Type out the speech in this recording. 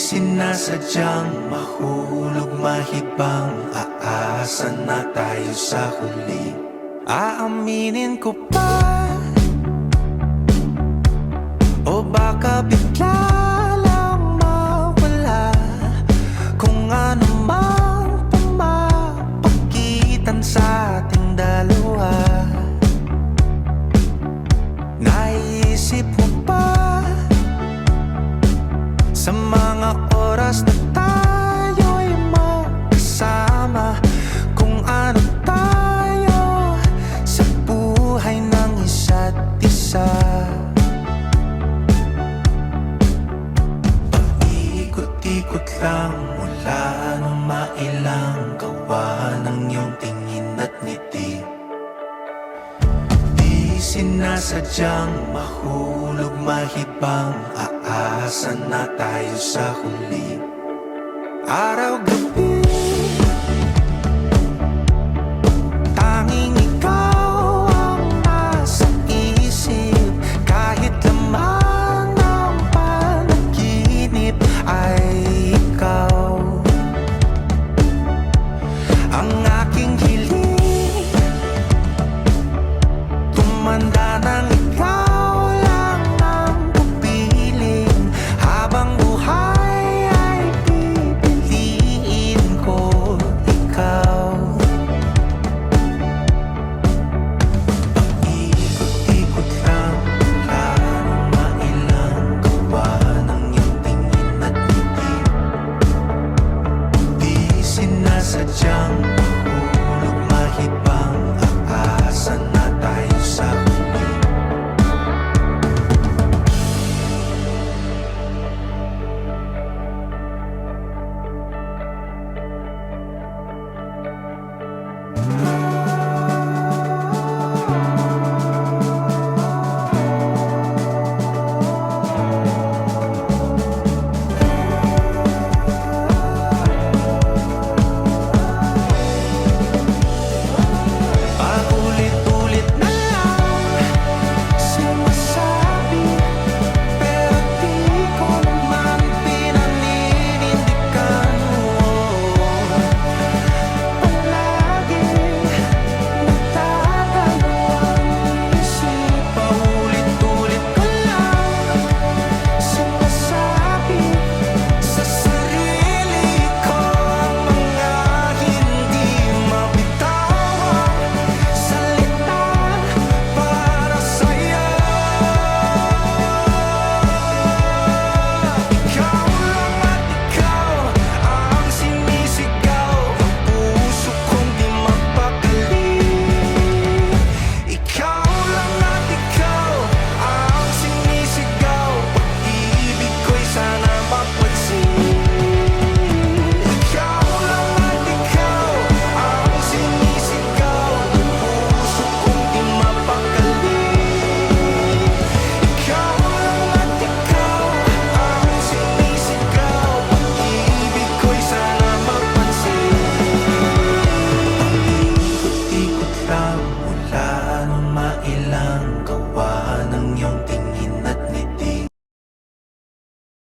sinasadyang mahulog mahibang, aasa na tayo sa huli. Aaminin ko pa, o baka bigla lang mawala kung ano mang pumapagitan sa ating dalawa. Naisip mo ba sa mga oras na tayo'y magkasama, kung ano tayo sa buhay ng isa't isa? Paikot-ikot lang mula nung mailang gawa ng iyong tingin at ngiti. Di sinasadyang mahulog mahibang, aasa na tayo sa huli. Araw-gabi